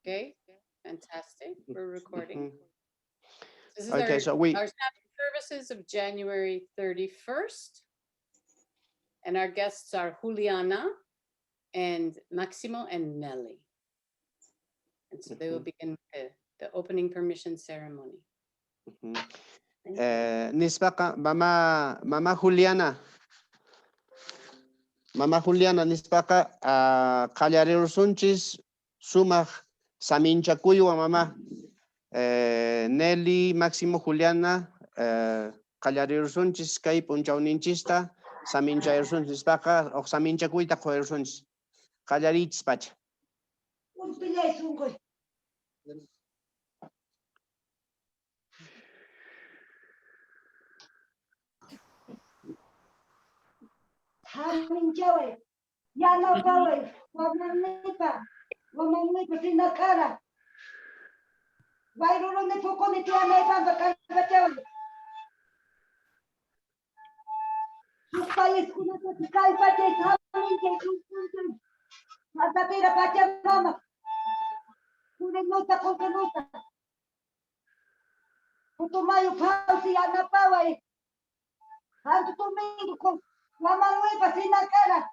Okay, fantastic. We're recording. This is Okay, our, so we our Sami Services of January 31st. And our guests are Juliana and Maximo and Nely. And so they will begin the opening permission ceremony. Nispaka Mama Juliana. Mama Juliana nispaka Kallarersunchis sumak Saminchakuyo mama Nely Maximo Juliana Kallarersunchis kay punchawninchista Saminchaersunchis nispaka o Saminchakuyta qoersunchis Kallarichis pacha. Haminchawe, yana pawe, wamanipa sina kara. Vairuro ne poko ne tia ne pamba kalbachawe. Sukai skuna to sukai pache haminche kunkunche. Matatira pache mama. Kune nota konka nota. Putumayo pausi yana pawe. Hantu tumingo kon wamanipa sina kara.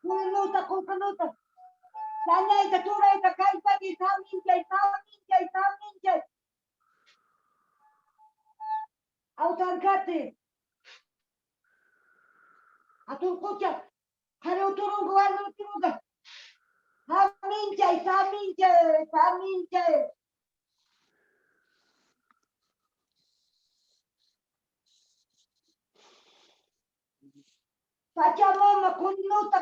Kune nota konka nota. Tanya ita tura ita kalpati saminche. Autankate. Aturkucha. Hare uturungu hare uturunga. Saminche. Pachamama kunuta.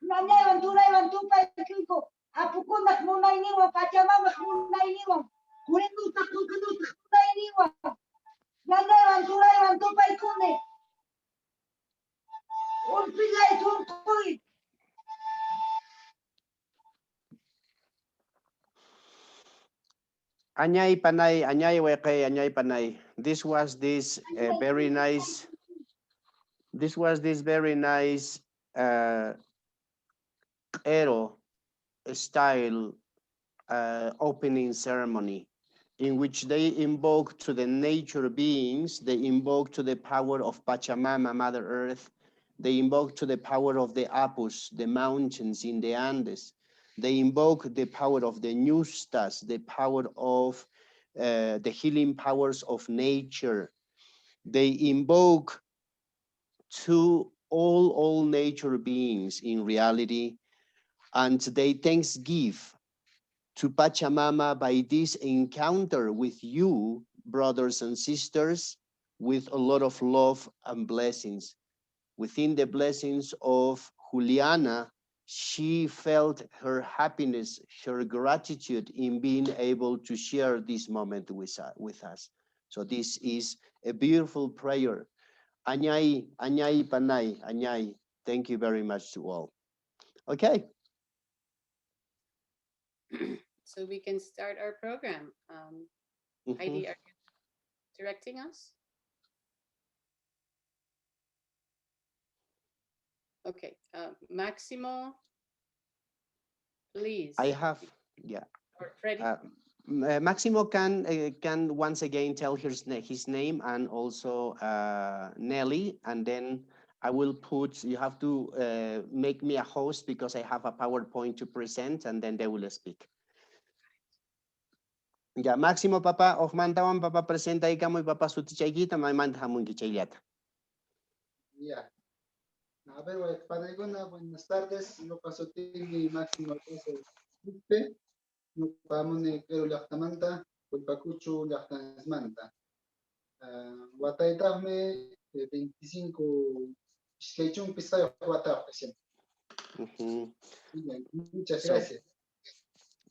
Nanevan turevan tupa kiko. Apukunak munainiwa pachamama munainiwa. Kunuta munainiwa. Nanevan turevan tupa ikune. Urpilay turkuy. Anyay panay, anyay weke, anyay panay. This was this very nice. This was this very nice Ero style opening ceremony in which they invoke to the nature beings, they invoke to the power of Pachamama, Mother Earth, they invoke to the power of the Apus, the mountains in the Andes, they invoke the power of the Nustas, the power of the healing powers of nature. They invoke to all nature beings in reality, and they thanksgive to Pachamama by this encounter with you, brothers and sisters, with a lot of love and blessings. Within the blessings of Juliana, she felt her happiness, her gratitude in being able to share this moment with us. So this is a beautiful prayer. Anyay, anyay panay, anyay. Thank you very much to all. Okay. So we can start our program. Heidi, are you directing us? Okay, Maximo, please. I have, yeah. Or Freddie. Maximo can once again tell his name and also Nely, and then I will put, you have to make me a host because I have a PowerPoint to present, and then they will speak. Ya, Máximo papá, os mandaban papá presenta y camo y papá su tichaguita, me mandaban kichayata. Ya. A ver, Panagona, buenas tardes. No paso mi Máximo no vamos a quiero lactamanta, pues pacucho lactansmanta. Guataitame 25 Skechun Pisayo Guata. Muchas gracias.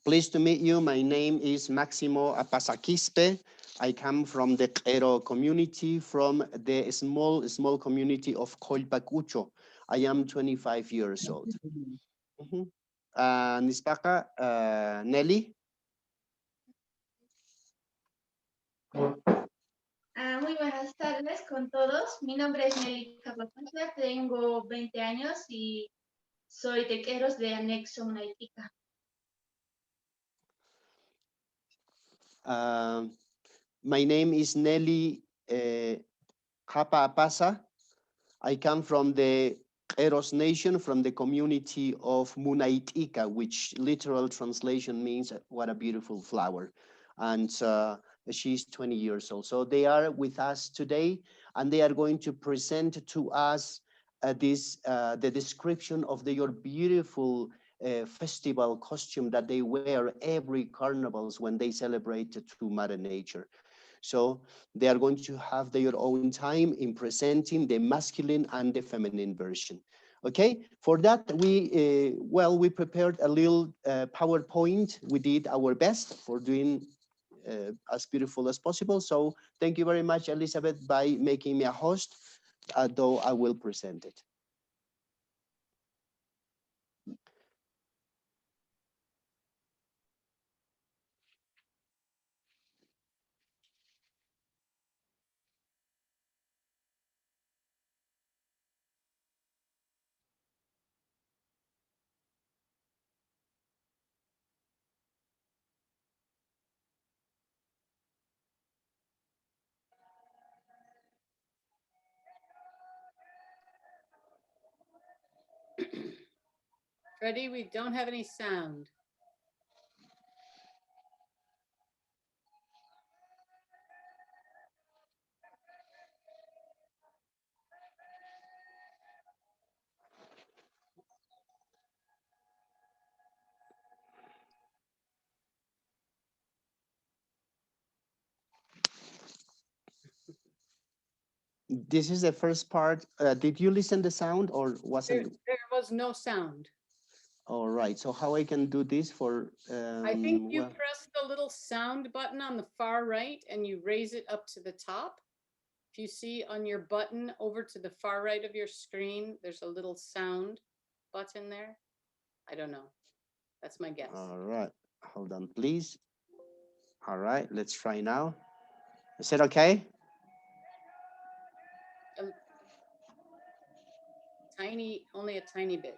Pleased to meet you. My name is Maximo Apasaquispe. I come from the Quero community, from the small community of Colpacucho. I am 25 years old. Nispaka, Nely. Muy buenas tardes con todos. Mi nombre es Nely, tengo 20 años y Soy tequeros de anexo Unaitica. My name is Nely Pasa. I come from the Eros Nation, from the community of Munaitica, which literal translation means what a beautiful flower. And she's 20 years old. So they are with us today, and they are going to present to us the description of their beautiful festival costume that they wear every carnivals when they celebrate to Mother Nature. So they are going to have their own time in presenting the masculine and the feminine version. Okay, for that we prepared a little PowerPoint. We did our best for doing as beautiful as possible. So thank you very much, Elizabeth, by making me a host, though I will present it. Freddie, we don't have any sound. This is the first part. Did you listen the sound or wasn't? There was no sound. All right. So how I can do this for? I think you Well, press the little sound button on the far right and you raise it up to the top. If you see on your button over to the far right of your screen, there's a little sound button there. I don't know. That's my guess. all right. Hold on, please. All right. Let's try now. Is it okay? Tiny, only a tiny bit.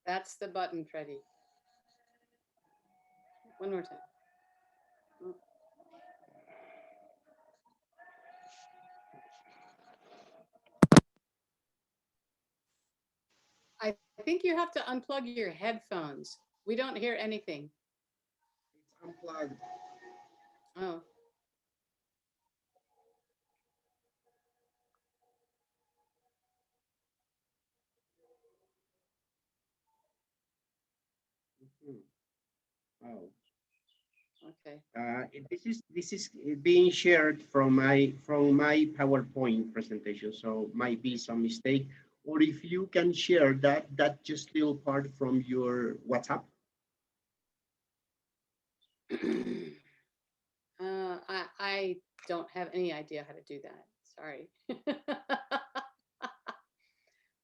That's the button, Freddie. One more time. Oh. I think you have to unplug your headphones. We don't hear anything. It's unplugged. Oh. Oh. Okay. This is being shared from my PowerPoint presentation, so might be some mistake. Or if you can share that just little part from your WhatsApp. I don't have any idea how to do that. Sorry.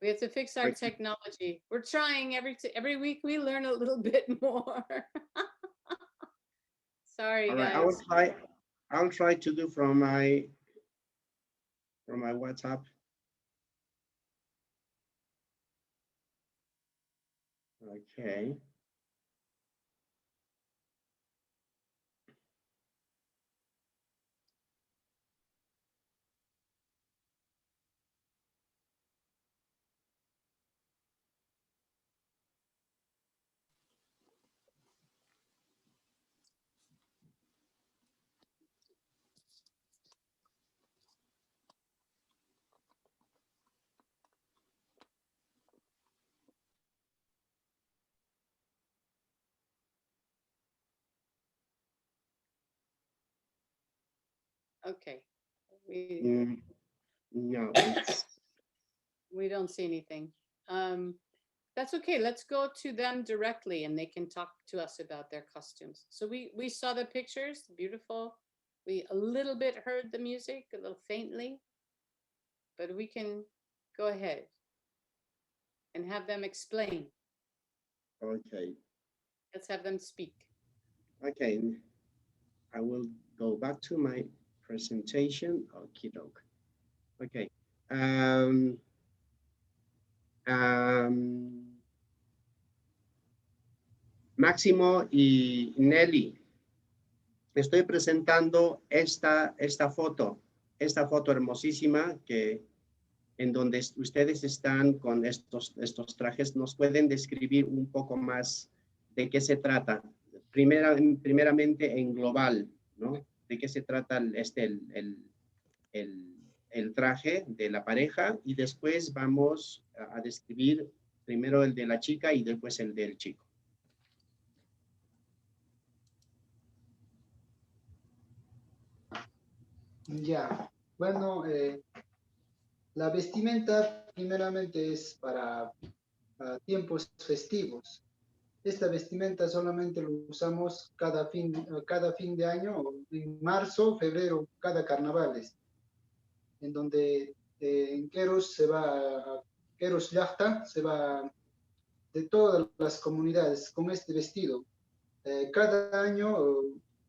We have to fix our technology. We're trying every week. We learn a little bit more. Sorry, All right, guys. I'll try to do from my WhatsApp. Okay. Okay. No, We don't see anything. That's okay. Let's go to them directly and they can talk to us about their costumes. So we saw the pictures, beautiful. We a little bit heard the music, a little faintly, but we can go ahead and have them explain. Okay, Let's have them speak. okay. I will go back to my presentation. Okie doke. Okay. Maximo y Nely, estoy presentando esta foto hermosísima en donde ustedes están con estos trajes. ¿Nos pueden describir un poco más de qué se trata? Primeramente en global, ¿no? ¿De qué se trata el traje de la pareja? Y después vamos a describir primero el de la chica y después el del chico. Ya, bueno, la vestimenta primeramente es para tiempos festivos. Esta vestimenta solamente lo usamos cada fin de año, en marzo, febrero, cada carnavales, en donde en Queros se va, Queros Yachta se va de todas las comunidades con este vestido. Cada año,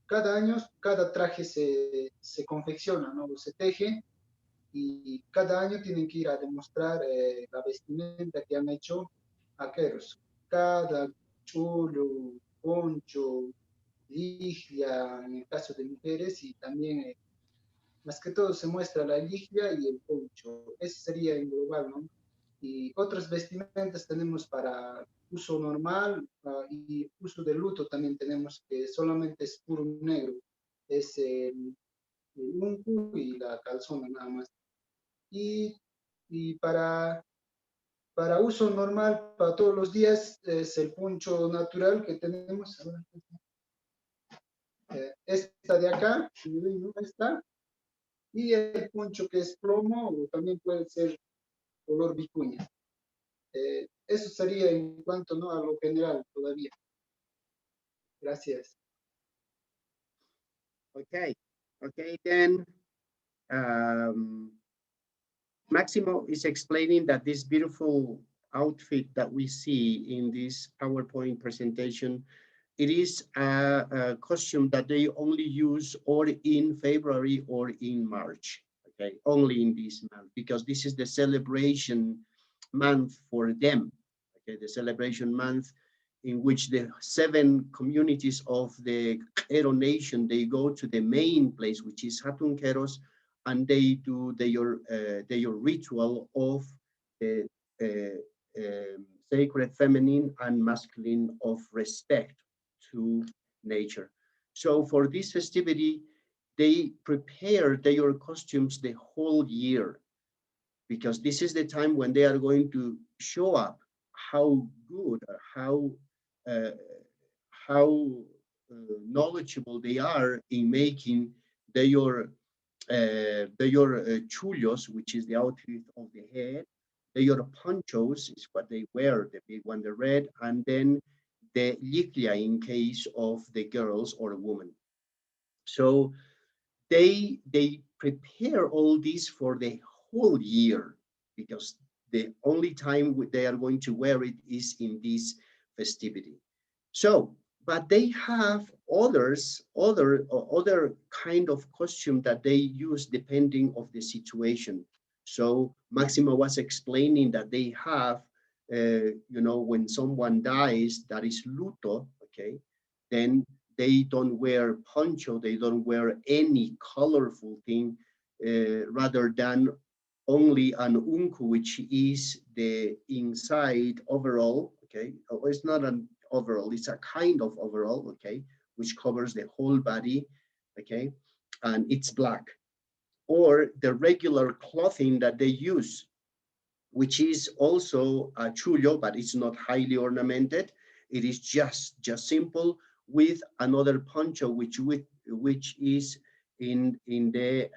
cada traje se confecciona, ¿no? Se teje y cada año tienen que ir a demostrar la vestimenta que han hecho aqueros. Cada chulo, poncho, ligia, en el caso de mujeres, y también, más que todo, se muestra la ligia y el poncho. Ese sería en global, ¿no? Y otras vestimentas tenemos para uso normal y uso de luto también tenemos, que solamente es puro negro. Es el uncu y la calzona nada más. Y para uso normal, para todos los días, es el poncho natural que tenemos. Esta de acá, ¿no? Esta, y el poncho que es plomo, o también puede ser color vicuña. Eso sería en cuanto, ¿no?, a lo general todavía. Gracias. Okay, then Maximo is explaining that this beautiful outfit that we see in this PowerPoint presentation, it is a costume that they only use or in February or in March, okay, only in this month, because this is the celebration month for them, okay, the celebration month in which the 7 communities of the Quero nation, they go to the main place, which is Hatun Queros, and they do their ritual of sacred feminine and masculine of respect to nature. So for this festivity, they prepare their costumes the whole year, because this is the time when they are going to show up how good, how knowledgeable they are in making their chullos, which is the outfit of the head. Their ponchos is what they wear, the big one, the red, and then the liclia in case of the girls or a woman. So they prepare all this for the whole year, because the only time they are going to wear it is in this festivity. So, but they have other kind of costume that they use depending of the situation. So Maximo was explaining that they have, when someone dies, that is luto, okay, then they don't wear poncho, they don't wear any colorful thing, rather than only an unku, which is the inside overall, okay? It's not an overall, it's a kind of overall, okay, which covers the whole body, okay, and it's black. Or the regular clothing that they use, which is also a chullo, but it's not highly ornamented. It is just simple, with another poncho, which is in the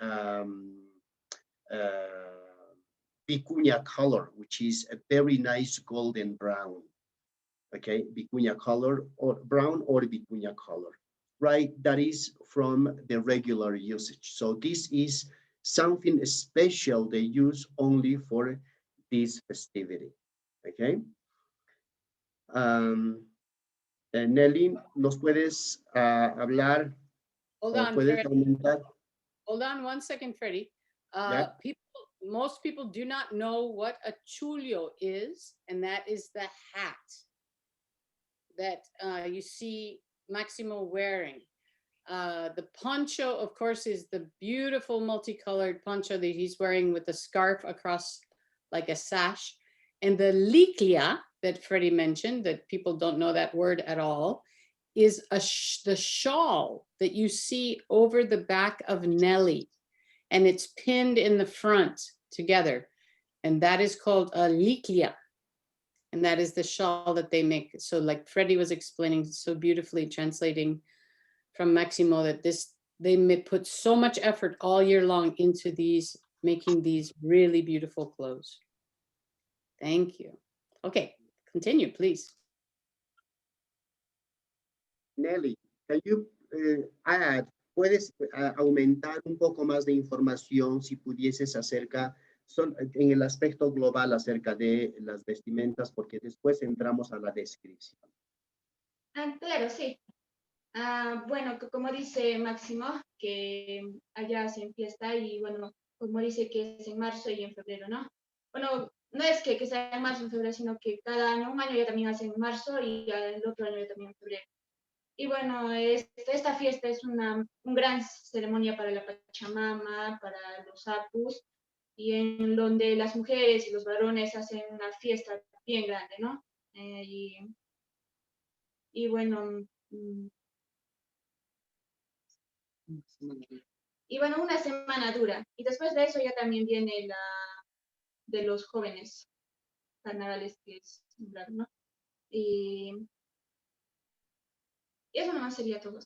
vicuña color, which is a very nice golden brown. Okay, vicuña color or brown or vicuña color, right? That is from the regular usage. So this is something special they use only for this festivity. Okay. Nely, ¿nos puedes hablar Hold o on, puedes Fred. aumentar? Hold on one second, Freddie. Yeah. Most people do not know what a chulio is, and that is the hat that you see Maximo wearing. The poncho, of course, is the beautiful multicolored poncho that he's wearing with the scarf across like a sash. And the liclia that Freddie mentioned, that people don't know that word at all, is the shawl that you see over the back of Nely. And it's pinned in the front together. And that is called a liclia. And that is the shawl that they make. So like Freddie was explaining so beautifully, translating from Maximo, that they may put so much effort all year long into these, making these really beautiful clothes. Thank you. Okay, continue, please. Nely, can you add, puedes aumentar un poco más de información si pudieses acerca, en el aspecto global acerca de las vestimentas, porque después entramos a la descripción. Claro, sí. Bueno, como dice Máximo, que allá hacen fiesta y bueno, como dice que es en marzo y en febrero, ¿no? Bueno, no es que sea en marzo o en febrero, sino que cada año, un año ya también hacen en marzo y el otro año ya también en febrero. Y bueno, esta fiesta es una gran ceremonia para la Pachamama, para los apus, y en donde las mujeres y los varones hacen una fiesta bien grande, ¿no? Y bueno, una semana dura. Y después de eso ya también viene la de los jóvenes carnavales, que es claro, ¿no? Y eso nomás sería todo.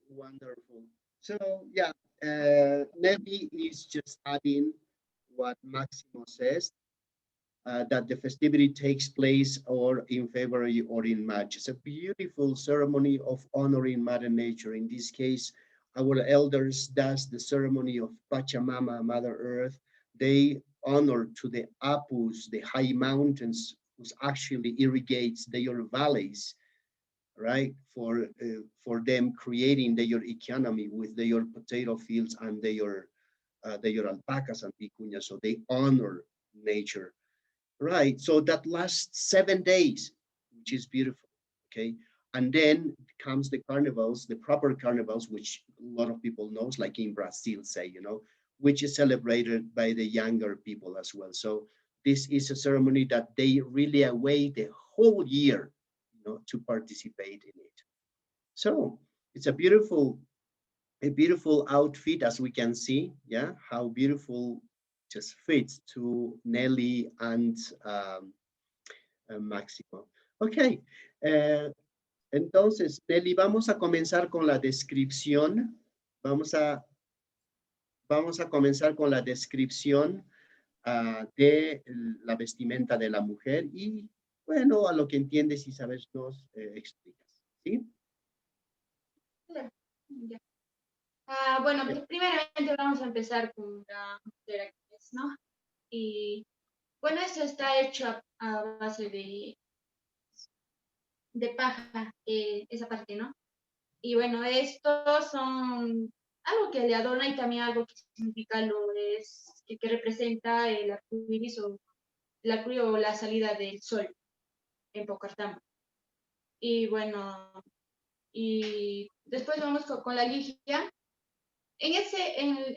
Wonderful. So yeah, Nely is just adding what Maximo says, that the festivity takes place or in February or in March. It's a beautiful ceremony of honoring Mother Nature. In this case, our elders does the ceremony of Pachamama, Mother Earth. They honor to the Apus, the high mountains, which actually irrigates their valleys, right? For them creating their economy with their potato fields and their alpacas and vicuñas. So they honor nature, right? So that lasts 7 days, which is beautiful, okay? And then comes the carnivals, the proper carnivals, which a lot of people knows, like in Brazil, say, you know, which is celebrated by the younger people as well. So this is a ceremony that they really await the whole year, you know, to participate in it. So it's a beautiful outfit, as we can see, yeah, how beautiful just fits to Nely and Maximo. Ok, entonces, Nely, vamos a comenzar con la descripción. Vamos a comenzar con la descripción de la vestimenta de la mujer y, bueno, a lo que entiendes y sabes nos explicas, ¿sí? Ya. Bueno, pues primeramente vamos a empezar con la mujer, ¿no? Y bueno, esto está hecho a base de paja, esa parte, ¿no? Y bueno, estos son algo que le adorna y también algo que significa que representa el arco iris o la salida del sol en Pocartamo. Y bueno, y después vamos con la ligia. En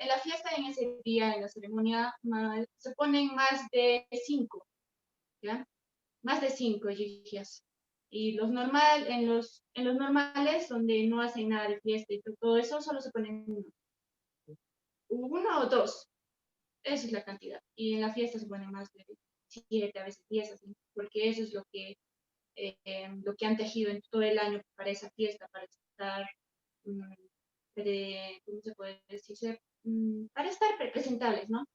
la fiesta, en ese día, en la ceremonia, se ponen más de 5, ¿ya? Más de 5 ligias. Y en los normales, donde no hacen nada de fiesta y todo eso, solo se ponen uno o 2. Esa es la cantidad. Y en la fiesta se ponen más de 7, a veces 10, así, porque eso es lo que han tejido en todo el año para esa fiesta, para estar, ¿cómo se puede decir? Para estar presentables, ¿no?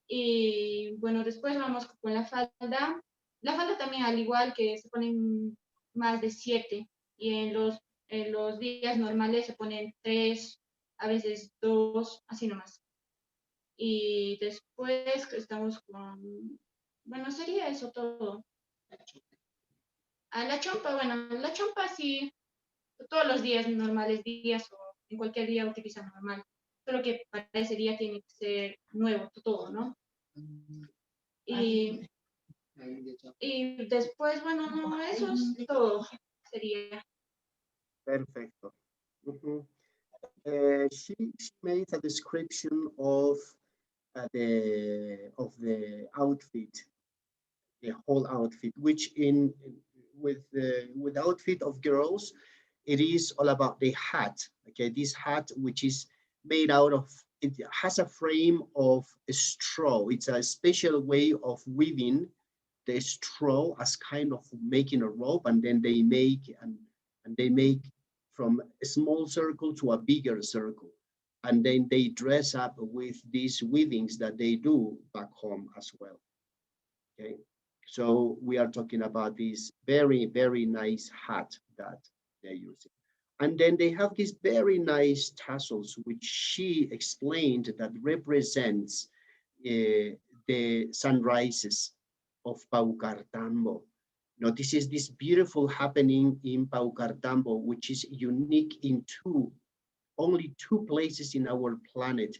Y bueno, después vamos con la falda. La falda también, al igual que se ponen más de 7, y en los días normales se ponen 3, a veces 2, así nomás. Y después estamos con, bueno, sería eso todo. A la chompa, bueno, la chompa sí, todos los días, normales días o en cualquier día utilizan normal. Solo que para ese día tiene que ser nuevo todo, ¿no? Y, y después, bueno, no, eso es todo, sería. Perfecto. Mhm. She made a description of the outfit, the whole outfit, which with the outfit of girls, it is all about the hat. Okay, this hat, which is made out of, it has a frame of straw. It's a special way of weaving the straw as kind of making a rope, and then they make from a small circle to a bigger circle, and then they dress up with these weavings that they do back home as well. Okay, so we are talking about this very, very nice hat that they're using. And then they have these very nice tassels, which she explained that represents the sunrises of Paucartambo. Now, this is this beautiful happening in Paucartambo, which is unique in only two places in our planet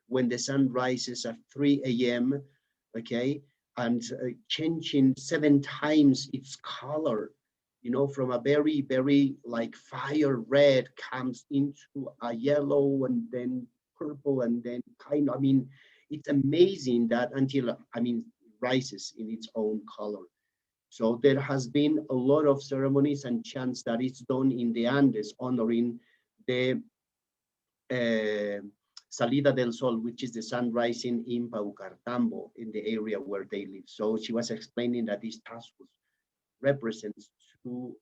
when the sun rises at 3 a.m., okay, and changing 7 times its color, you know, from a very, very like fire red comes into a yellow and then purple and then kind of, I mean, it's amazing that until, I mean, rises in its own color. So there has been a lot of ceremonies and chants that is done in the Andes honoring the Salida del Sol, which is the sun rising in Paucartambo, in the area where they live. So she was explaining that this tassels represents to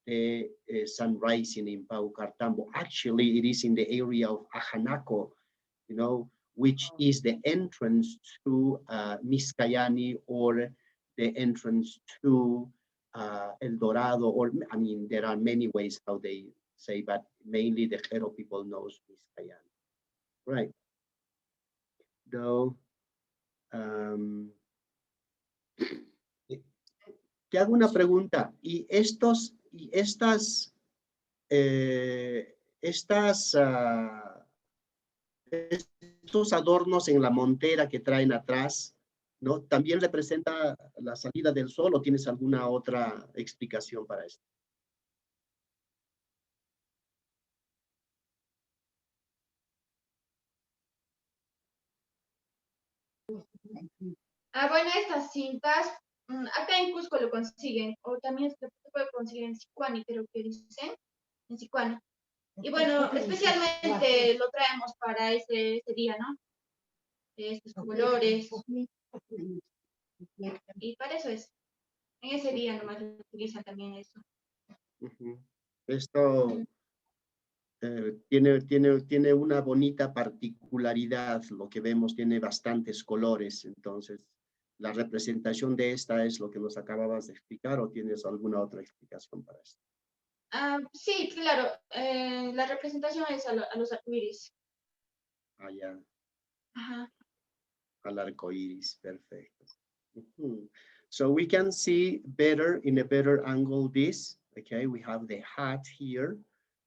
the sun rising in Paucartambo. Actually, it is in the area of Ajanaco, you know, which is the entrance to Miscayani, or the entrance to El Dorado, or I mean, there are many ways how they say, but mainly the Jero people knows Miscayani, right? Though, te hago una pregunta, y estas estos adornos en la montera que traen atrás, ¿no? ¿También representa la salida del sol o tienes alguna otra explicación para esto? Ah, bueno, estas cintas, acá en Cusco lo consiguen, o también se puede conseguir en Sicuani, creo que dicen, en Sicuani. Y bueno, especialmente lo traemos para ese día, ¿no? Estos colores, y para eso es. En ese día nomás utilizan también eso. Esto tiene una bonita particularidad, lo que vemos tiene bastantes colores, entonces la representación de esta es lo que nos acababas de explicar, ¿o tienes alguna otra explicación para esto? Sí, claro, la representación es a los arcoíris. Allá, Ajá. al arco iris, perfecto. So we can see better, in a better angle this, okay? We have the hat here,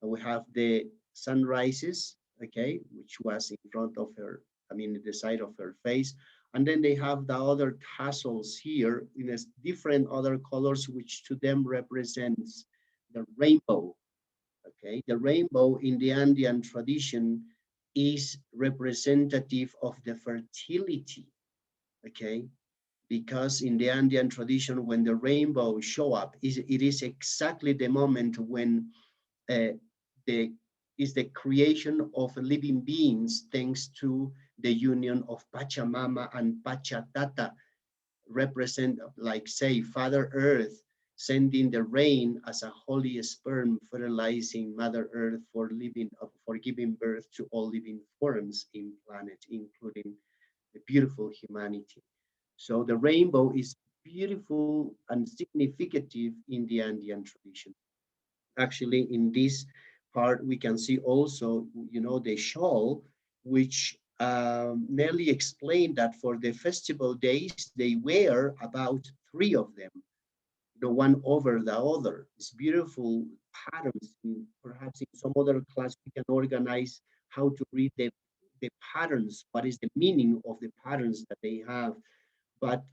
and we have the sunrises, okay? Which was in front of her, I mean, the side of her face. And then they have the other tassels here in a different other colors, which to them represents the rainbow, okay? The rainbow in the Andean tradition is representative of the fertility, okay? Because in the Andean tradition, when the rainbow show up, it is exactly the moment when is the creation of living beings, thanks to the union of Pachamama and Pachatata, represent, like say, Father Earth, sending the rain as a holy sperm, fertilizing Mother Earth for giving birth to all living forms in planet, including the beautiful humanity. So the rainbow is beautiful and significative in the Andean tradition. Actually, in this part, we can see also, the shawl, which Nelly explained that for the festival days, they wear about three of them, one over the other. It's beautiful patterns. Perhaps in some other class, we can organize how to read the patterns, what is the meaning of the patterns that they have. But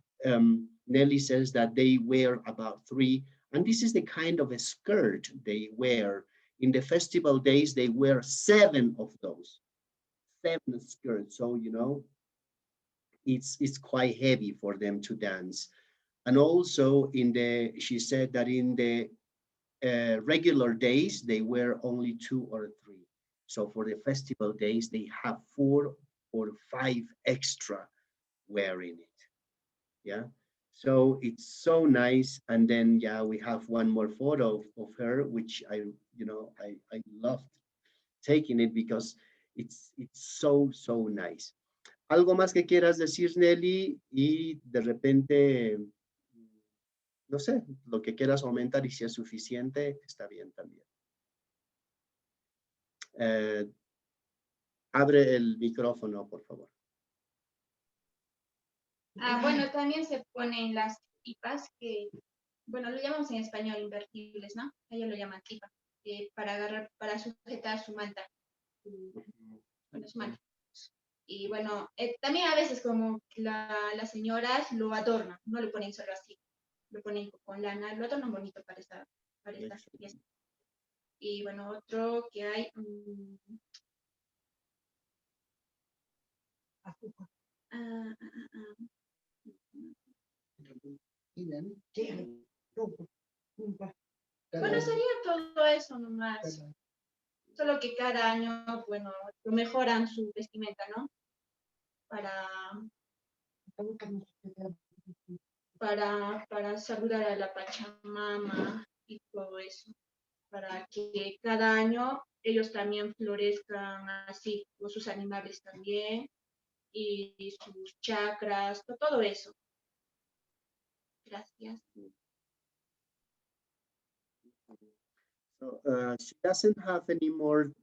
Nelly says that they wear about three, and this is the kind of a skirt they wear. In the festival days, they wear 7 of those, 7 skirts. So, it's quite heavy for them to dance. And also she said that in the regular days, they wear only 2 or 3. So for the festival days, they have 4 or 5 extra wearing it. Yeah. So it's so nice. And then, yeah, we have one more photo of her, which I loved taking it because it's so nice. ¿Algo más que quieras decir, Nelly? Y de repente, no sé, lo que quieras aumentar y si es suficiente, está bien también. Eh, abre el micrófono, por favor. Bueno, también se ponen las tipas que, bueno, lo llamamos en español invertibles, ¿no? Ellos lo llaman tipa, para agarrar, para sujetar su manta. Bueno, su manta. Y bueno, también a veces como las señoras lo adornan, no lo ponen solo así, lo ponen con lana, lo adornan bonito para esta fiesta. Y bueno, otro que hay, bueno, sería todo eso nomás. Solo que cada año, bueno, lo mejoran su vestimenta, ¿no? Para saludar a la Pachamama y todo eso. Para que cada año ellos también florezcan así, con sus animales también, y sus chakras, todo eso. Gracias. So she doesn't have any more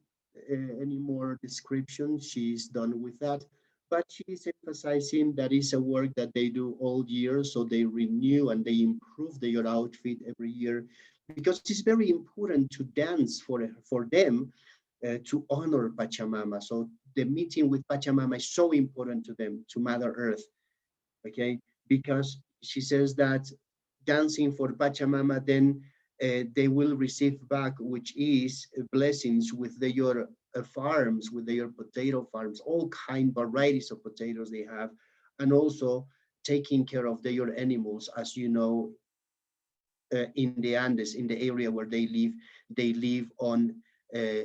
description. She's done with that, but she's emphasizing that is a work that they do all year, so they renew and they improve their outfit every year because it's very important to dance for them to honor Pachamama. So the meeting with Pachamama is so important to them, to Mother Earth, okay? Because she says that dancing for Pachamama, then they will receive back, which is blessings with their farms, with their potato farms, all kind varieties of potatoes they have, and also taking care of their animals. As you know, in the Andes, in the area where they live on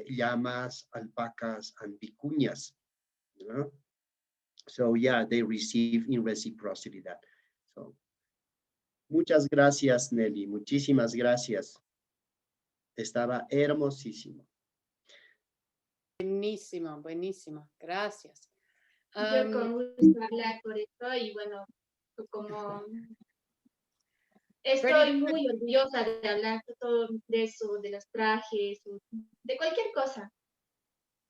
llamas, alpacas, and vicuñas. So yeah, they receive in reciprocity that. So muchas gracias, Nelly. Muchísimas gracias. Estaba hermosísimo. Buenísimo, buenísimo. Gracias. Yo con gusto hablar por esto y bueno, como estoy muy orgullosa de hablar todo de eso, de los trajes, de cualquier cosa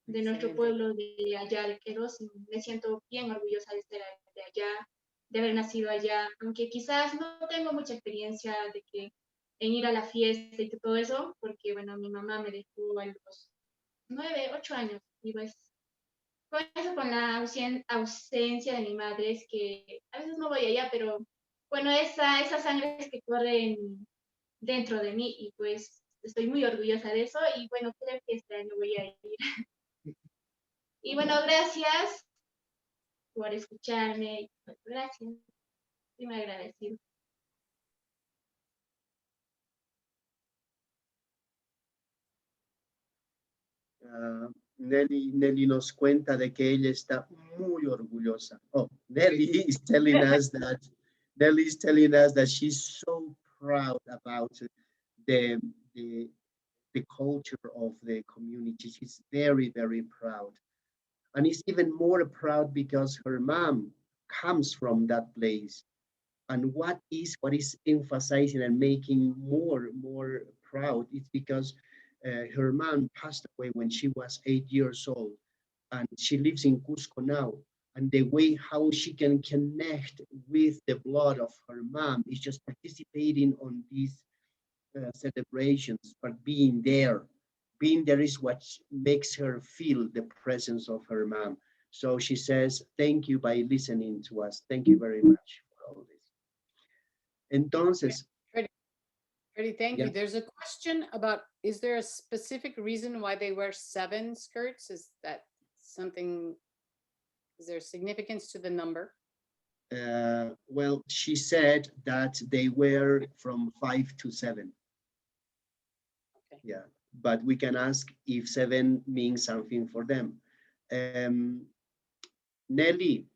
de nuestro pueblo de allá de Queros. Me siento bien orgullosa de estar de allá, de haber nacido allá, aunque quizás no tengo mucha experiencia en ir a la fiesta y todo eso, porque bueno, mi mamá me dejó a los 9, 8 años, y pues con eso, con la ausencia de mi madre, es que a veces no voy allá, pero bueno, esas sangres que corren dentro de mí, y pues estoy muy orgullosa de eso, y bueno, creo que este año voy a ir. Y bueno, gracias por escucharme, gracias, estoy muy agradecido. Nelly nos cuenta de que ella está muy orgullosa. Oh, Nelly is telling us that she's so proud about the culture of the community. She's very, very proud. And is even more proud because her mom, comes from that place. And what is emphasizing and making more proud is because her mom passed away when she was 8 years old, and she lives in Cusco now. And the way how she can connect with the blood of her mom is just participating on these celebrations, but being there. Being there is what makes her feel the presence of her mom. So she says, thank you by listening to us. Thank you very much for all this. Entonces, Freddie, thank yeah. you. There's a question about, is there a specific reason why they wear 7 skirts? Is that something, is there significance to the number? Well, she said that they were from 5 to 7. Okay. Yeah, but we can ask if 7 means something for them. Nelly,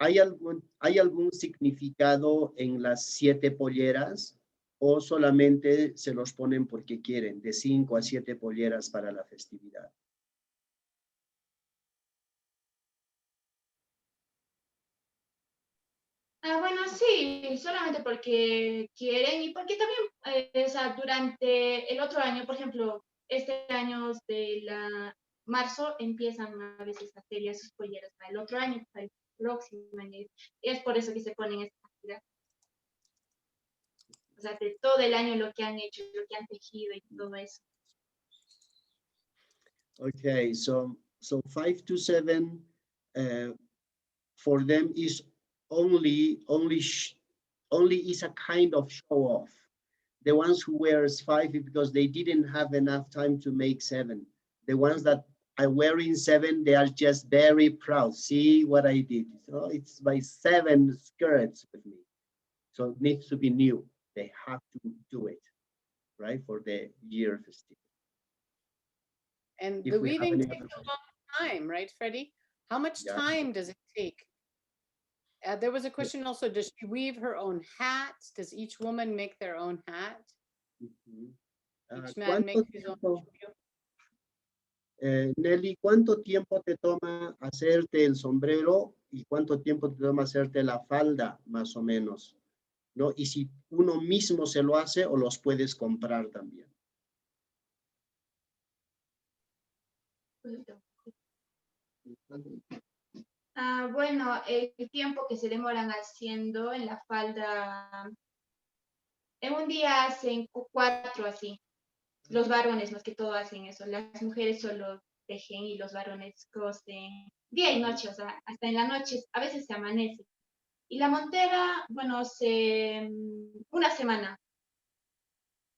¿hay algún significado en las 7 polleras o solamente se los ponen porque quieren, de 5 a 7 polleras para la festividad? Bueno, sí, solamente porque quieren y porque también, o sea, durante el otro año, por ejemplo, este año de marzo empiezan a veces a hacer ya sus polleras para el otro año, para el próximo año. Y es por eso que se ponen esta cantidad. O sea, de todo el año lo que han hecho, lo que han tejido y todo eso. Okay, so 5 to 7 for them is only is a kind of show off. The ones who wears 5 is because they didn't have enough time to make 7. The ones that are wearing 7, they are just very proud. See what I did. So it's my 7 skirts with me. So it needs to be new. They have to do it, right, for the year festival. And If the we have weaving any takes other a long time, right, Freddie? How much Yeah. time does it take? There was a question also, does she weave her own hat? Does each woman make their own hat? Mhm. Each man ¿Cuánto makes his own tiempo, chulio? Nelly, cuánto tiempo te toma hacerte el sombrero y cuánto tiempo te toma hacerte la falda, más o menos? ¿No? Y si uno mismo se lo hace o los puedes comprar también. Bueno, el tiempo que se demoran haciendo en la falda, en un día hacen 4 así. Los varones más que todo hacen eso. Las mujeres solo tejen y los varones cosen día y noche, o sea, hasta en la noche, a veces se amanece. Y la montera, bueno, una semana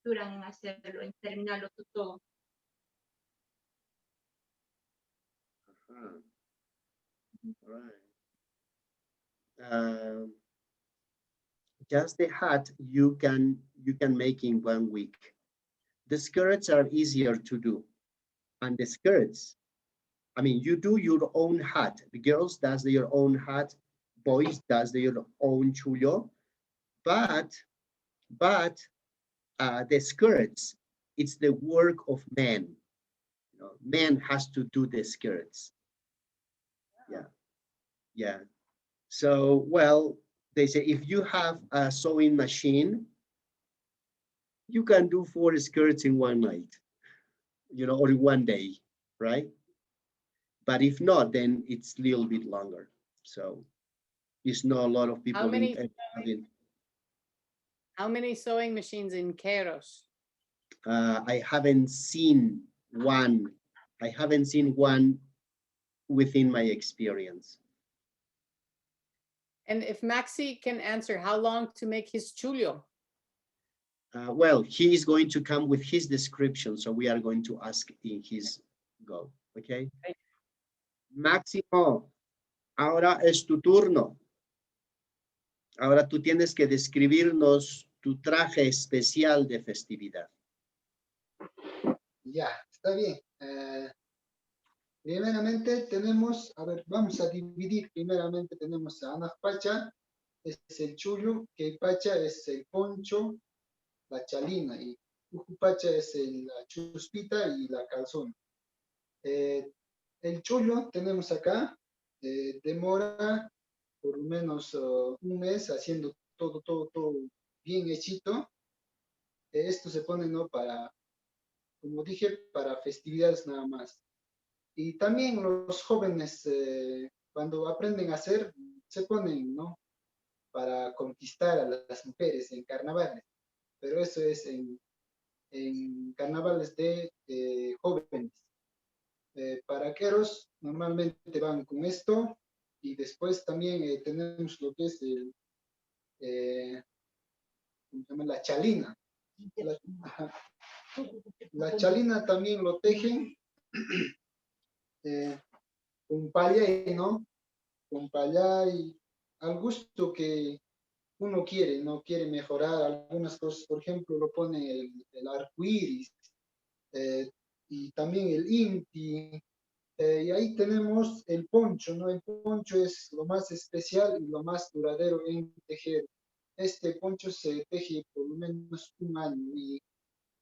duran en hacerlo, en terminarlo todo. Right. Just the hat you can make in 1 week. The skirts are easier to do, and the skirts, I mean, you do your own hat. The girls does their own hat, boys does their own chullo, but the skirts, it's the work of men. You know, men has to do the skirts. Yeah. So, well, they say if you have a sewing machine, you can do 4 skirts in 1 night, you know, or in 1 day, right? But if not, then it's a little bit longer. So it's not a lot of people How many sewing machines in Queros? I haven't seen one. I haven't seen one within my experience. And if Maxi can answer, how long to make his chulio? Well, he is going to come with his description, so we are going to ask in his go, okay? Maximo, ahora es tu turno. Ahora tú tienes que describirnos tu traje especial de festividad. Ya, está bien. Primeramente tenemos, a ver, vamos a dividir. Primeramente tenemos a Anapacha, es el chullo, que Pacha es el poncho, la chalina, y Ujupacha es la chuspita y la calzona. El chullo tenemos acá, demora por lo menos un mes haciendo todo bien hechito. Esto se pone, ¿no? Para, como dije, para festividades nada más. Y también los jóvenes, cuando aprenden a hacer, se ponen, ¿no? Para conquistar a las mujeres en carnavales. Pero eso es en carnavales de jóvenes. Paraqueros normalmente van con esto y después también tenemos lo que es ¿cómo se llama? La chalina. Ajá. La chalina también lo tejen eh, con payá, ¿no? Con payá y al gusto que uno quiere, ¿no? Quiere mejorar algunas cosas, por ejemplo, lo pone el arco iris y también el inti. Y ahí tenemos el poncho, ¿no? El poncho es lo más especial y lo más duradero en tejer. Este poncho se teje por lo menos un año y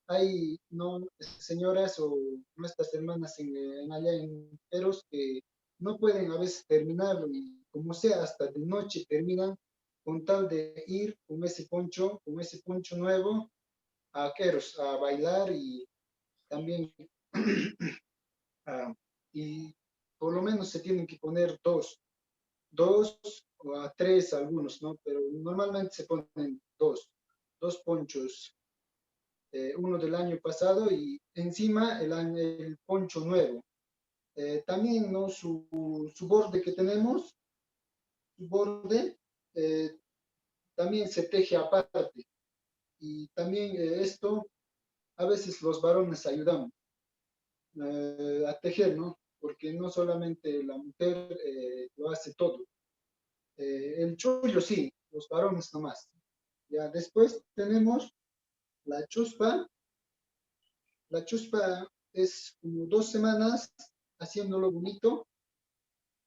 hay, ¿no? Señoras o nuestras hermanas allá en Peros que no pueden a veces terminarlo y como sea, hasta de noche terminan con tal de ir con ese poncho nuevo a Queros, a bailar y también y por lo menos se tienen que poner dos o a tres algunos, ¿no? Pero normalmente se ponen dos ponchos, uno del año pasado y encima el poncho nuevo. También, ¿no? Su borde que tenemos, su borde, eh, también se teje aparte. Y también esto, a veces los varones ayudamos a tejer, ¿no? Porque no solamente la mujer lo hace todo. El chollo sí, los varones nomás. Ya después tenemos la chuspa. La chuspa es como 2 semanas haciéndolo bonito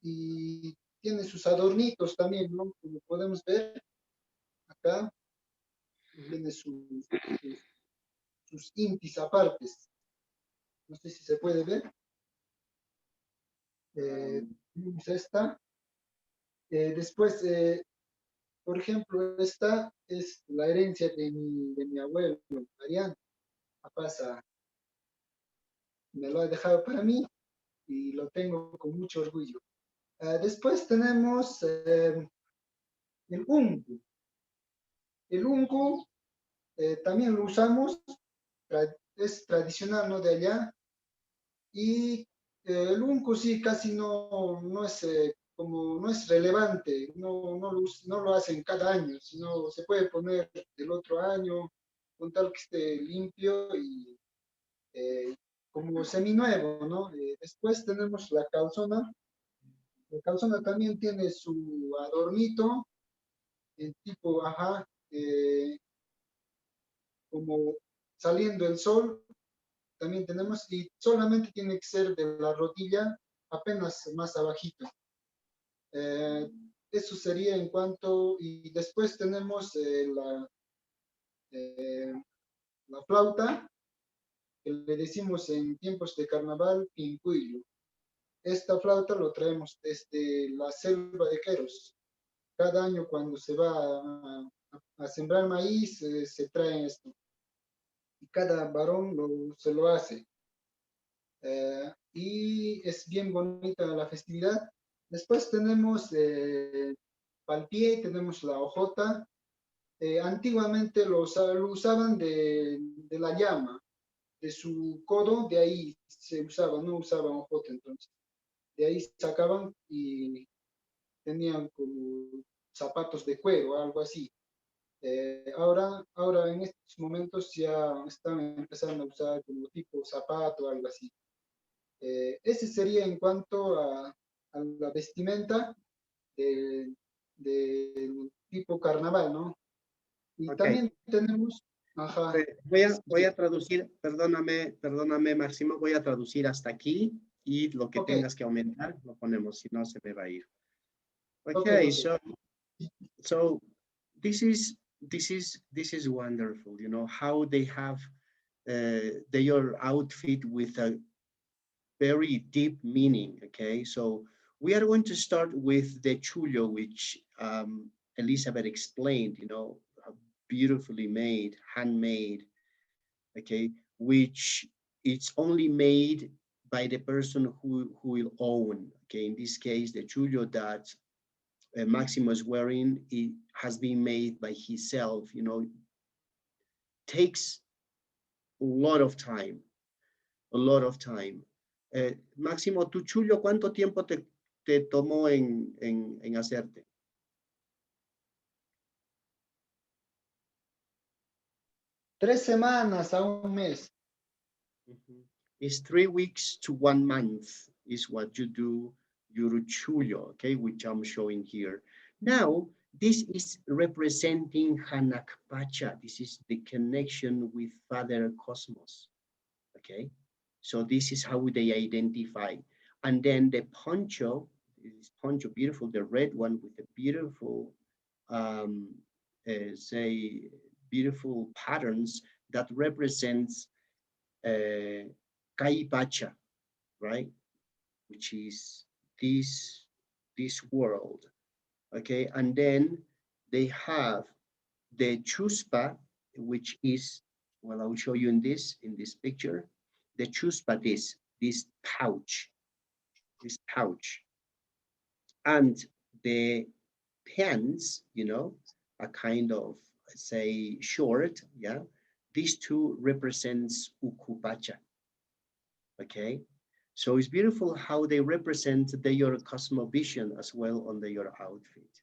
y tiene sus adornitos también, ¿no? Como podemos ver acá, tiene sus intis apartes. No sé si se puede ver. Tenemos esta. Después, por ejemplo, esta es la herencia de mi abuelo, Mariano. Pasa, me lo ha dejado para mí y lo tengo con mucho orgullo. Después tenemos el ungu. El ungu también lo usamos, es tradicional, ¿no? De allá. Y el ungu sí casi no es como no es relevante, no lo hacen cada año, sino se puede poner el otro año con tal que esté limpio y como seminuevo, ¿no? Después tenemos la calzona. La calzona también tiene su adornito en tipo, ajá, como saliendo el sol, también tenemos, y solamente tiene que ser de la rodilla apenas más abajito. Eh, Eso sería en cuanto, y después tenemos eh, la flauta, que le decimos en tiempos de carnaval, pincuillo. Esta flauta lo traemos desde la selva de Queros. Cada año cuando se va a sembrar maíz, se trae esto. Y cada varón se lo hace. Y es bien bonita la festividad. Después tenemos palpie, tenemos la hojota. Antiguamente lo usaban de la llama, de su codo, de ahí se usaba, no usaban hojota entonces. De ahí sacaban y tenían como zapatos de cuero, algo así. Ahora en estos momentos ya están empezando a usar como tipo zapato, algo así. Ese sería en cuanto a la vestimenta del tipo carnaval, ¿no? Y Ok. también tenemos, ajá, Voy a traducir, perdóname, Máximo, voy a traducir hasta aquí y lo que ok, tengas que aumentar lo ponemos, si no se me va a ir. ok, Okay, ok. so this is wonderful, you know, how they have their outfit with a very deep meaning, okay? So We are going to start with the chullo, which Elizabeth explained, you know, beautifully made, handmade, okay, which it's only made by the person who will own, okay, in this case, the chullo that Maximo is wearing, it has been made by himself, you know, takes a lot of time, a lot of time. Máximo, tu chullo, ¿cuánto tiempo te tomó en hacerte? Tres semanas a un mes. It's 3 weeks to 1 month is what you do your chullo, okay, which I'm showing here. Now, this is representing Hanakpacha. This is the connection with Father Cosmos, okay? So this is how they identify. And then the poncho, this poncho, beautiful, the red one with the beautiful, say, beautiful patterns that represents Kaipacha, right? Which is this world, okay? And then they have the chuspa, which is, well, I'll show you in this picture. The chuspa, this pouch, and the pants, you know, a kind of, say, short, yeah. These two represents ukupacha, okay. So it's beautiful how they represent their cosmovision as well on their outfit.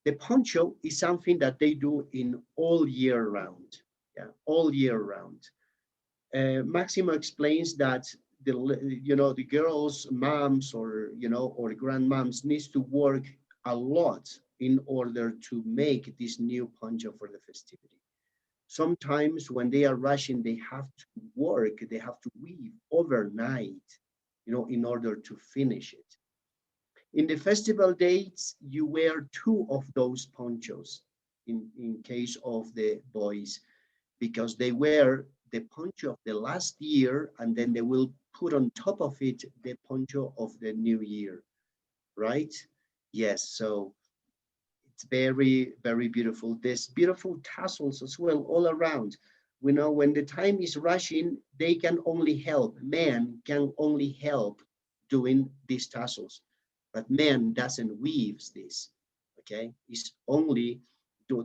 The poncho is something that they do in all year round, yeah, all year round. Maximo explains that the girls, moms, or or grandmoms needs to work a lot in order to make this new poncho for the festivity. Sometimes when they are rushing, they have to work, they have to weave overnight, in order to finish it. In the festival dates, you wear 2 of those ponchos in case of the boys, because they wear the poncho of the last year, and then they will put on top of it the poncho of the new year, right? Yes, so it's very, very beautiful. There's beautiful tassels as well all around. We know when the time is rushing, they can only help, man can only help doing these tassels, but man doesn't weave this, okay? It's only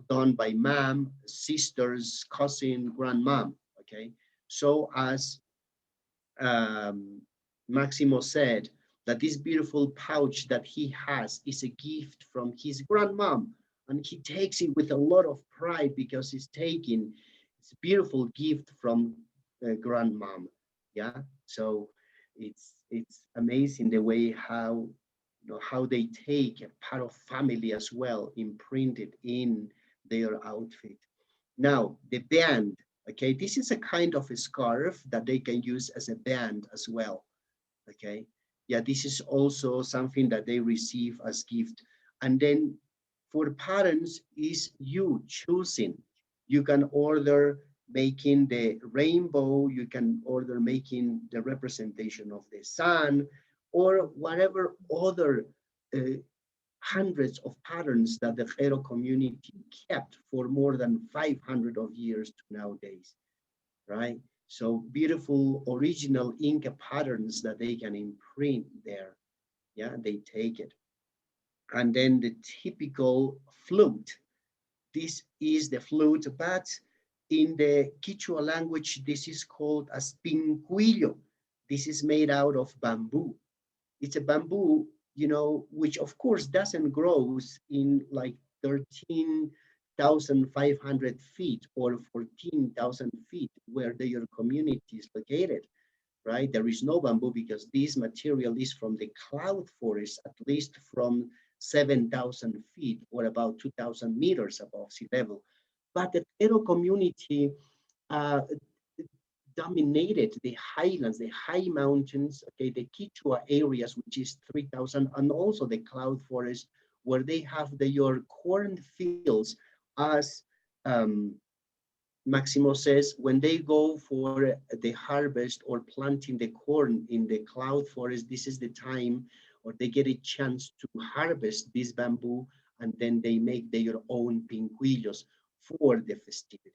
done by mom, sisters, cousin, grandmom, okay? So as Maximo said, that this beautiful pouch that he has is a gift from his grandmom, and he takes it with a lot of pride because he's taking it's a beautiful gift from grandmom. Yeah, so it's amazing the way how how they take a part of family as well, imprinted in their outfit. Now the band, okay, this is a kind of a scarf that they can use as a band as well, okay. Yeah, this is also something that they receive as gift. And then for parents is you choosing. You can order making the rainbow, you can order making the representation of the sun, or whatever other hundreds of patterns that the Jero community kept for more than 500 of years to nowadays, right? So beautiful original Inca patterns that they can imprint there. Yeah, they take it. And then the typical flute. This is the flute, but in the Quechua language, this is called as pincuillo. This is made out of bamboo. It's a bamboo, which of course doesn't grow in like 13,500 feet or 14,000 feet where your community is located, right? There is no bamboo because this material is from the cloud forest, at least from 7,000 feet or about 2,000 meters above sea level. But the Ero community dominated the highlands, the high mountains, okay, the Quechua areas, which is 3,000, and also the cloud forest, where they have your cornfields as Maximo says, when they go for the harvest or planting the corn in the cloud forest, this is the time, or they get a chance to harvest this bamboo, and then they make their own pinquillos for the festivity.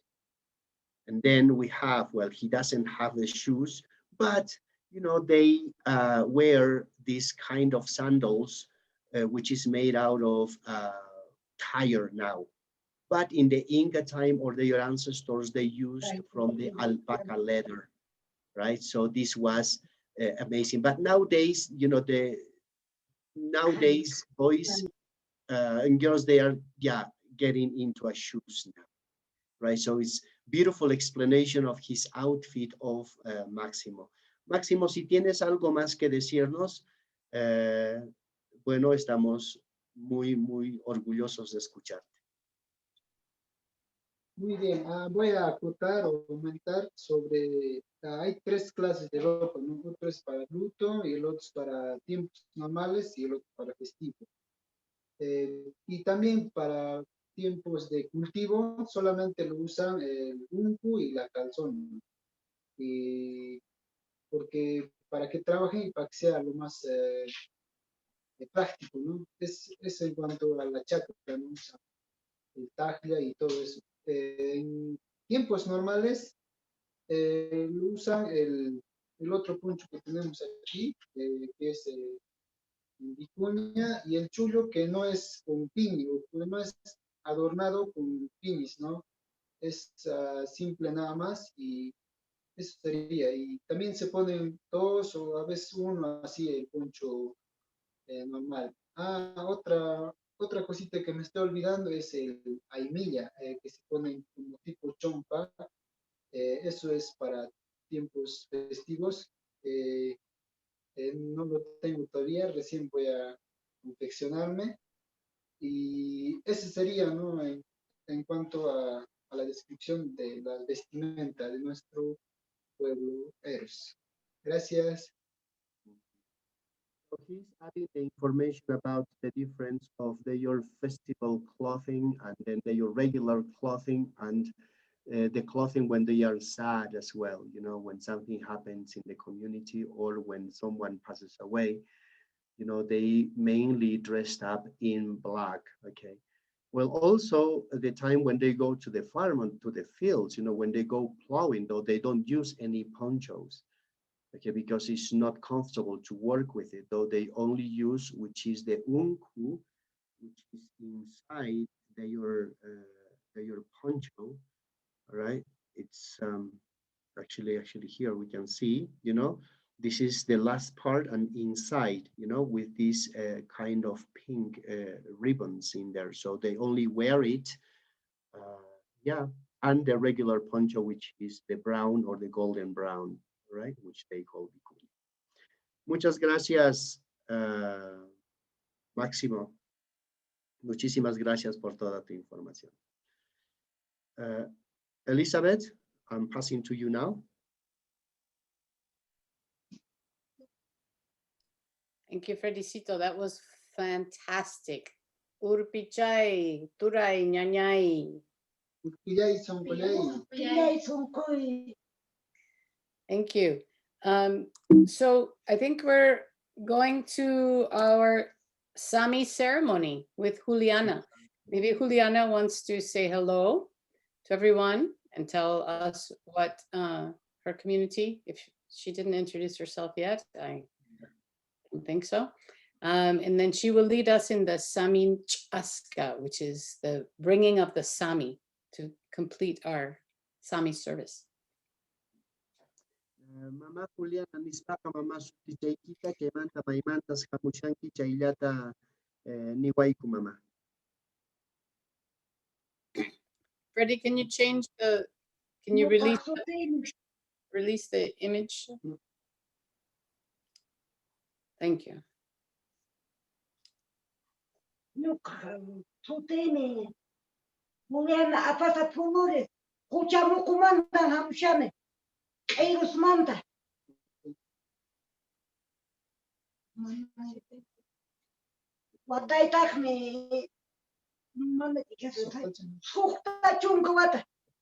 And then we have, well, he doesn't have the shoes, but they wear this kind of sandals, which is made out of tire now. But in the Inca time, or their ancestors, they used from the alpaca leather, right? So this was amazing. But nowadays, nowadays boys and girls, they are getting into a shoes now, right? So it's beautiful explanation of his outfit of Maximo. Máximo, si tienes algo más que decirnos, bueno, estamos muy, muy orgullosos de escucharte. Muy bien, voy a acotar o comentar sobre, hay 3 clases de ropa, ¿no? Otro es para luto y el otro es para tiempos normales y el otro para festivo. Y también para tiempos de cultivo solamente lo usan el unku y la calzón, ¿no? Y porque para que trabajen y para que sea lo más práctico, ¿no? Es en cuanto a la chacra, ¿no? O sea, el taglia y todo eso. En tiempos normales lo usan el otro poncho que tenemos aquí, que es vicuña, y el chullo, que no es con pini, o no es adornado con pinis, ¿no? Es simple nada más, y eso sería. Y también se ponen 2 o a veces uno, así el poncho normal. Otra cosita que me estoy olvidando es el aimilla, que se pone como tipo chompa. Eso es para tiempos festivos. No lo tengo todavía, recién voy a confeccionarme. Y ese sería, ¿no? En cuanto a la descripción de la vestimenta de nuestro pueblo Eros. Gracias. So he's adding the information about the difference of their festival clothing and then their regular clothing, and the clothing when they are sad as well, when something happens in the community or when someone passes away, they mainly dressed up in black, okay? Well, also the time when they go to the farm and to the fields, when they go plowing, though, they don't use any ponchos. Okay, because it's not comfortable to work with it, though they only use, which is the unku, which is inside their poncho, right? It's actually here we can see, this is the last part, and inside, with these kind of pink ribbons in there. So they only wear it, and the regular poncho, which is the brown or the golden brown, right? Which they call vicuña. Muchas gracias, Máximo. Muchísimas gracias por toda tu información. Elizabeth, I'm passing to you now. Thank you, Fredicito. That was fantastic. Urpichay, turay, ñañay. Thank you. So I think we're going to our Sami ceremony with Juliana. Maybe Juliana wants to say hello to everyone and tell us what her community, if she didn't introduce herself yet, I don't think so. And then she will lead us in the Sami Aska, which is the bringing of the Sami to complete our Sami service. Mama Juliana, nispaka mama sutichaykita que manta maimantas kamushanki chaylata niwayku mama. Freddie, can you change the, can you release the image? Thank you.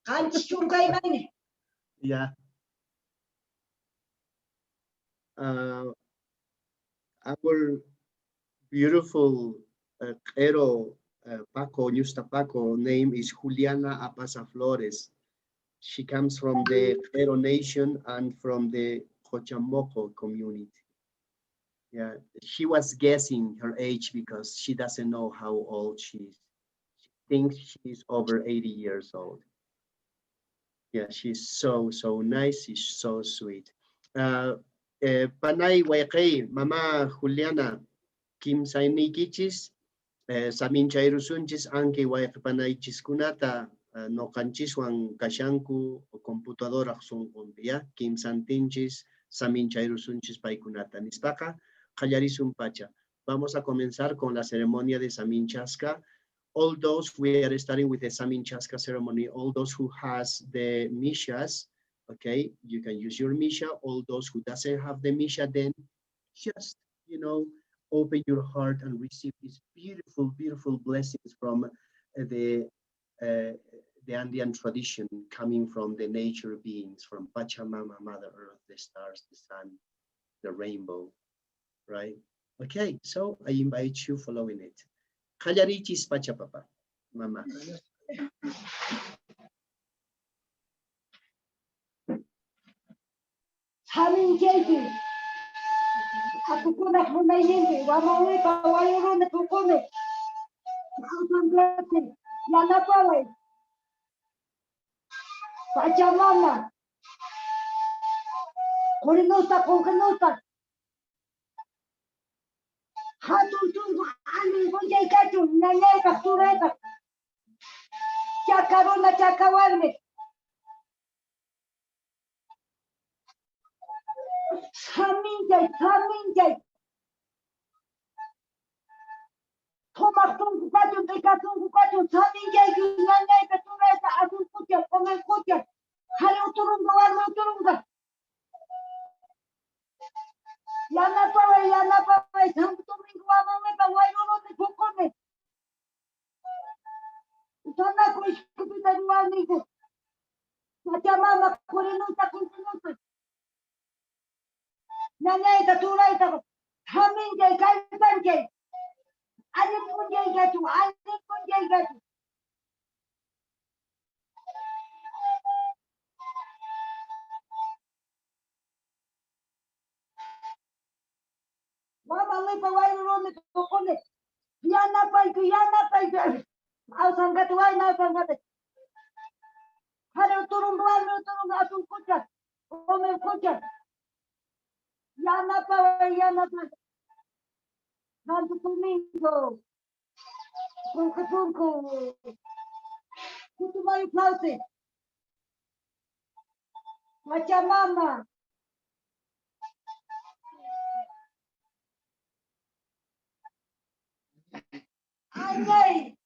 Antes chungay mani. Yeah. Our beautiful Ero Paco, Ñusta Paco, name is Juliana Apasa Flores. She comes from the Ero Nation and from the Cochamoco community. Yeah, she was guessing her age because she doesn't know how old she is. She thinks she's over 80 years old. Yeah, she's so nice. She's so sweet. Panay Waykay, Mama Juliana, Kim Saini Kichis, Samin Chairusunchis, Anke Waykapanay Chiskunata, no Kanchiswan Kashanku, o computadora son ya, Kim Santinchis, Samin Chairusunchis Paikunata, Nispaka, Kallarisum Pacha. Vamos a comenzar con la ceremonia de Samin Chaska. All those, we are starting with the Samin Chaska ceremony, all those who has the mishas, okay, you can use your misha. All those who doesn't have the misha, then just, open your heart and receive these beautiful blessings from the Andean tradition coming from the nature beings, from Pachamama, Mother Earth, the stars, the sun, the rainbow, right? Okay, so I invite you following it. Kallarichis Pachapapa, Mama. Samin jeji. Aku kuna kuna yindi. Wamawi pa wayuru na tukune. Ausan blessing. Yana pawe. Pachamama. Kurinuta kukanuta. Hatun tungu ani kunjay katu. Nanay kaktureta. Chakaruna chakawarme. Samin jay. Tomak tungu katu. Tika tungu katu. Samin jay. Nanay kaktureta. Adun kutia. Komen kutia. Hari uturunga warme uturunga. Yana pawe, sampu tumingu wamame pa wayuru ni kukune. Utana kuishkupita duwaniku. Pachamama kurinuta kunkunuta. Nanayta turayta. Haminjay kalpanjay. Alim kunjay gatu. Wamame pa wayuru ni kukune. Yana paiku. Ausan gatu wayna ausan gatu. Hari uturunga warme uturunga atun kucha. Komen kucha. Yana pawe. Santo Domingo. Kunku. Kutumari flauti. Pachamama. Anyay.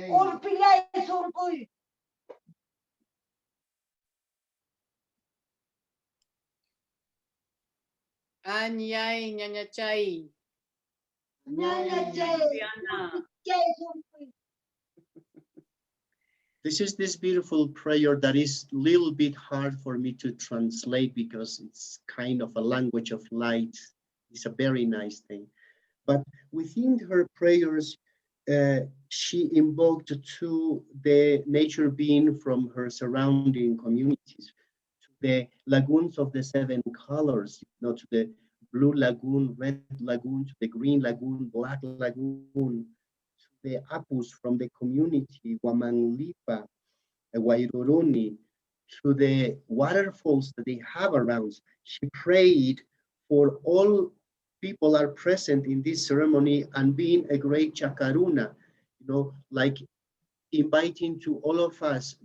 Urpilay surpuy. Anyay, Nyanyachay. Nyanyachay. Juliana. This is this beautiful prayer that is a little bit hard for me to translate because it's kind of a language of light. It's a very nice thing. But within her prayers, she invoked to the nature being from her surrounding communities, to the lagoons of the seven colors, to the blue lagoon, red lagoon, to the green lagoon, black lagoon, to the apus from the community, Wamanlipa, Wairuruni, to the waterfalls that they have around. She prayed for all people are present in this ceremony and being a great chakaruna, like inviting to all of us,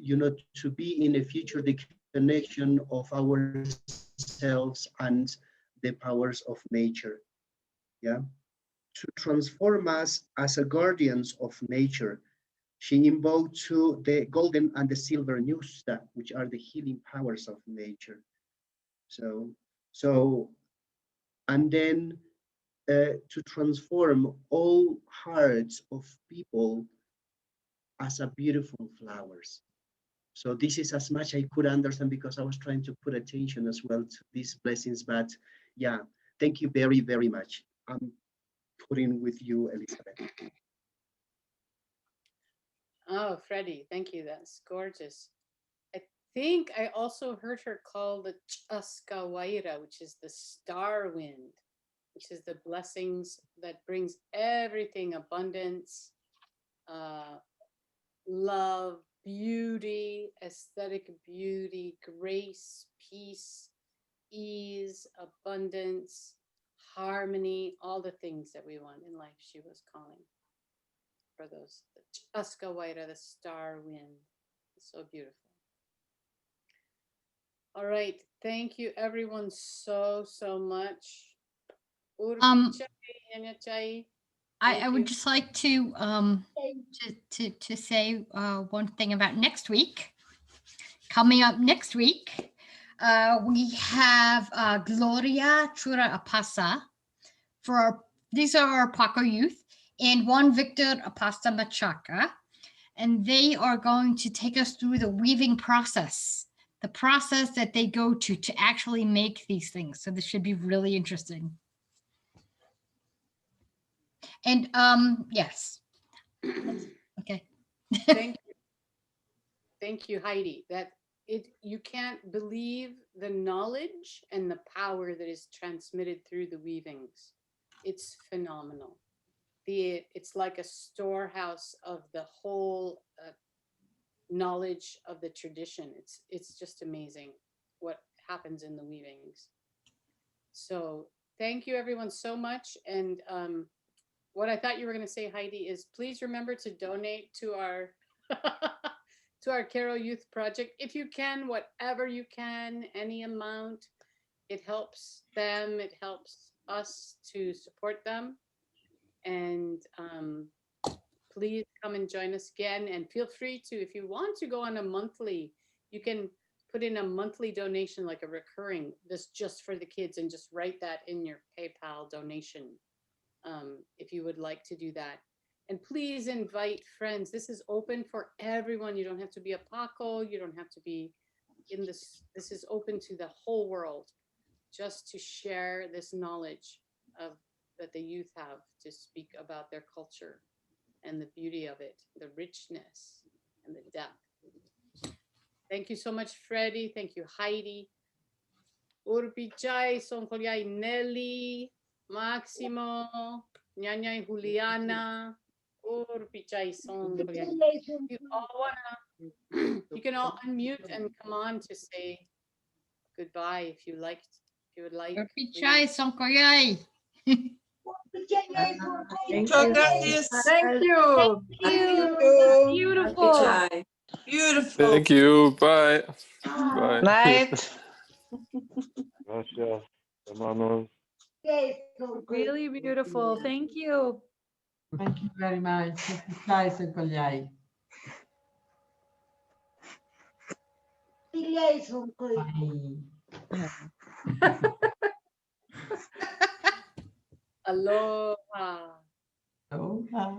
to be in the future the connection of ourselves and the powers of nature, yeah, to transform us as a guardians of nature. She invoked to the golden and the silver Nusta, which are the healing powers of nature. And then to transform all hearts of people as a beautiful flowers. So this is as much I could understand because I was trying to put attention as well to these blessings. But yeah, thank you very, very much. I'm putting with you, Elizabeth. Oh, Freddie, thank you. That's gorgeous. I think I also heard her call the Chaskawaira, which is the star wind, which is the blessings that brings everything, abundance, love, beauty, aesthetic beauty, grace, peace, ease, abundance, harmony, all the things that we want in life, she was calling for those. The Chaskawaira, the star wind. It's so beautiful. All right. Thank you, everyone, so much. I would just like to say one thing about next week. Coming up next week, we have Gloria Chura Apasa for these are our Paco youth, and Juan Victor Apasta Machaca, and they are going to take us through the weaving process, the process that they go to actually make these things. So this should be really interesting. And yes. Okay. Thank you, Heidi. You can't believe the knowledge and the power that is transmitted through the weavings. It's phenomenal. It's like a storehouse of the whole knowledge of the tradition. It's just amazing what happens in the weavings. So thank you, everyone, so much. And what I thought you were going to say, Heidi, is please remember to donate to our to our Cairo Youth Project. If you can, whatever you can, any amount, it helps them, it helps us to support them. And please come and join us again. And feel free to, if you want to go on a monthly, you can put in a monthly donation, like a recurring, this just for the kids, and just write that in your PayPal donation. If you would like to do that. And please invite friends. This is open for everyone. You don't have to be a Paco. You don't have to be in this. This is open to the whole world, just to share this knowledge that the youth have, to speak about their culture and the beauty of it, the richness and the depth. Thank you so much, Freddie. Thank you, Heidi. Urpichai, Sonkoryai, Nely, Maximo, Nyanya, Juliana, Urpichai, Sonkoryai. You all wanna, you can all unmute and come on to say goodbye if you liked. If you would like. Urpichai, Sonkoryai. Thank you. Thank you. Beautiful. Beautiful. Thank you. Bye. Bye. Night. Gracias, hermanos. Really beautiful. Thank you. Thank you very much. Nice and Kolyai. Aloha. Aloha.